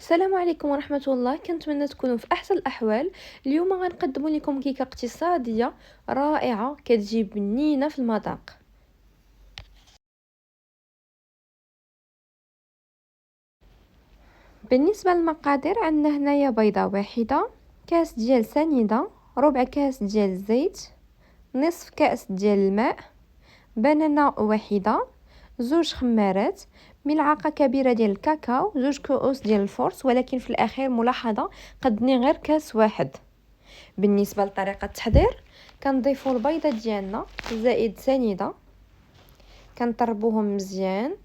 السلام عليكم ورحمة الله. كنتمنى تكونوا في احسن الاحوال. اليوم غنقدم لكم كيكه اقتصاديه رائعه كتجي بنينه في المذاق. بالنسبه للمقادير، عندنا هنايا بيضه واحده، كاس ديال سنيده، ربع كاس ديال الزيت، نصف كاس ديال الماء، بنانه واحده، زوج خمارات، ملعقه كبيره ديال الكاكاو، زوج كؤوس ديال الفورص، ولكن في الاخير ملاحظه قدني غير كاس واحد. بالنسبه لطريقه التحضير، كنضيفوا البيضه ديالنا زائد سنيده، كنطربوهم مزيان.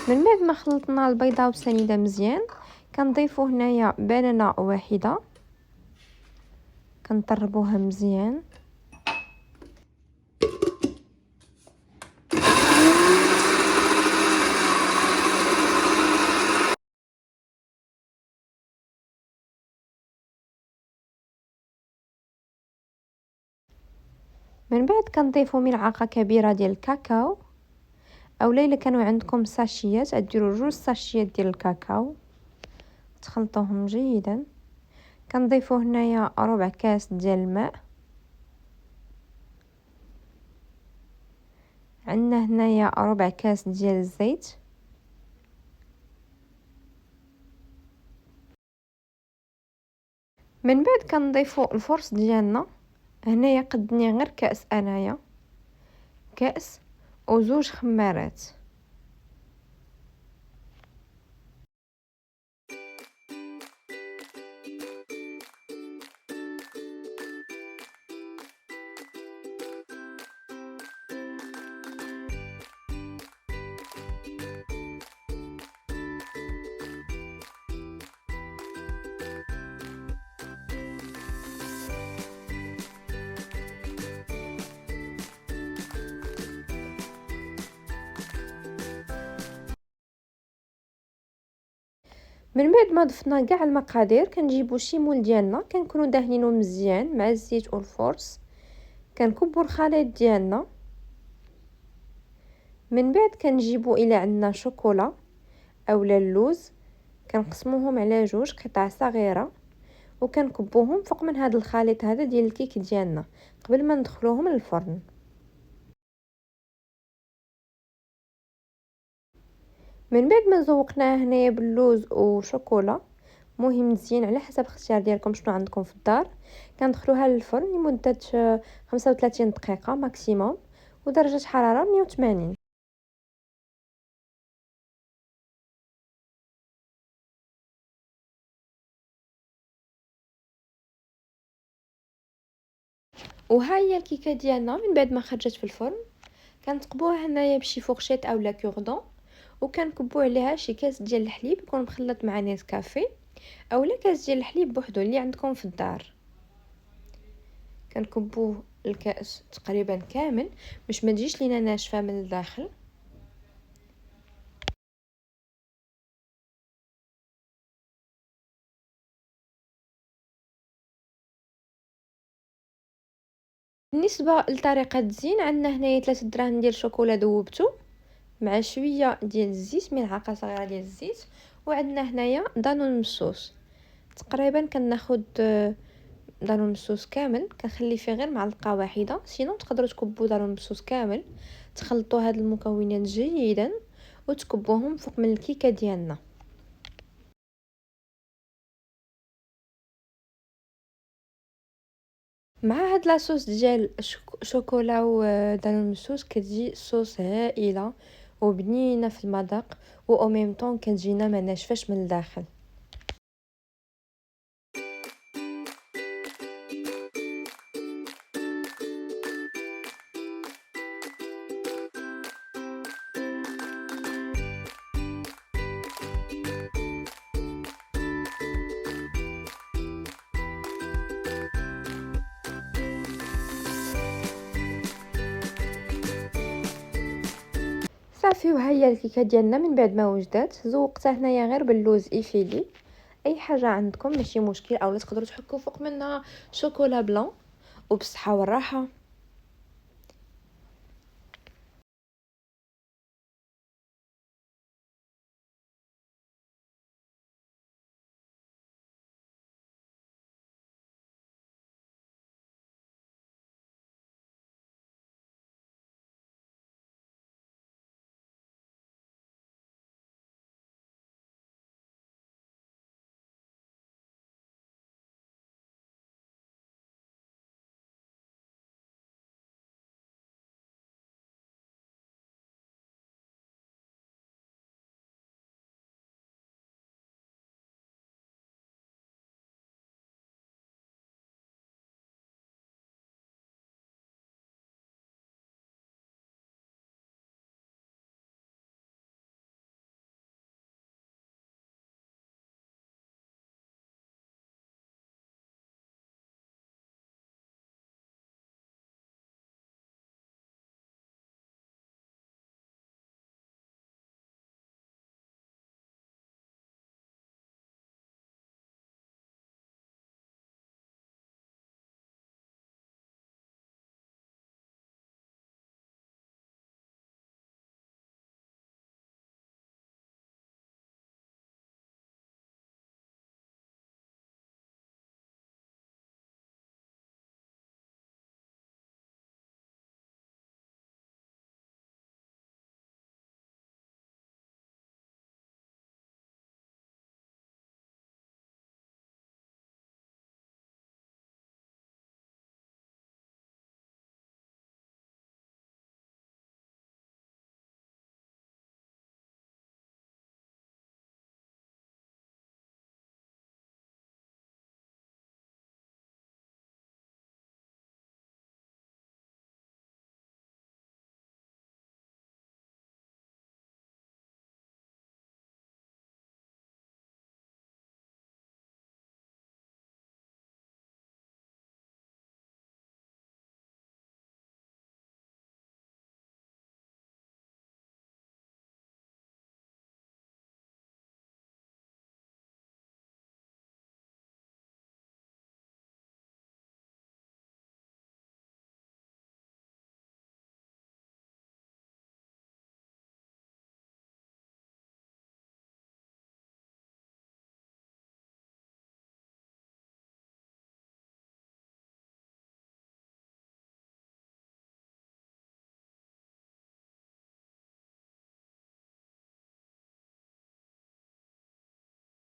من بعد ما خلطنا البيضه والسنيده مزيان، كنضيفوا هنايا بنانه واحده، كنطربوها مزيان. من بعد كنضيفوا ملعقه كبيره ديال الكاكاو، اولا الا كانوا عندكم ساشيات ديروا 2 ساشيات ديال الكاكاو، تخلطوهم جيدا. كنضيفوا هنايا ربع كاس ديال الماء، عندنا هنايا ربع كاس ديال الزيت، من بعد كنضيفوا الفرص ديالنا. هنايا قدني غير كاس، انايا كاس وزوج خمارات. من بعد ما ضفنا كاع المقادير، كنجيبو شي مول ديالنا، كنكونوا داهنينو مزيان مع الزيت والفورس، كنكبوا الخليط ديالنا. من بعد كنجيبو الى عندنا شوكولا اولا اللوز، كنقسموهم على 2 قطع صغيره، وكنكبوهم فوق من هذا الخليط هذا ديال الكيك ديالنا قبل ما ندخلوهم للفرن. من بعد ما زوقناه هنايا باللوز وشوكولا، مهم مزيان على حسب الاختيار ديالكم شنو عندكم في الدار، كندخلوها للفرن لمده 35 دقيقه ماكسيموم، ودرجه حراره 180. وها هي الكيكه ديالنا من بعد ما خرجت في الفرن. كنتقبوها هنايا بشي فورشيط اولا كوردون، وكنكبوا عليها شي كاس ديال الحليب يكون مخلط مع نيسكافيه، اولا كاس ديال الحليب بوحدو اللي عندكم في الدار. كنكبوه الكاس تقريبا كامل باش ما تجيش لينا ناشفه من الداخل. بالنسبه لطريقه التزيين، عندنا هنايا 3 دراهم ديال الشوكولا ذوبته مع شويه ديال الزيت، ملعقه صغيره ديال الزيت، وعندنا هنايا دانون مسوس. تقريبا كناخذ دانون مسوس كامل، كنخلي فيه غير معلقه واحده، سينو تقدروا تكبوا دانون مسوس كامل. تخلطوا هاد المكونات جيدا وتكبوهم فوق من الكيكه ديالنا. مع هاد لاصوص ديال شوكولا ودانون مسوس، كتجي صوص هائله وبنينه في المذاق، و او ميم طون كتجينا ما ناشفاش من الداخل. صافي، وها هي الكيكه ديالنا من بعد ما وجدات. زوقتها هنايا غير باللوز ايفيلي، اي حاجه عندكم ماشي مشكل، اولا تقدروا تحكوا فوق منها شوكولا بلون. وبالصحه والراحه.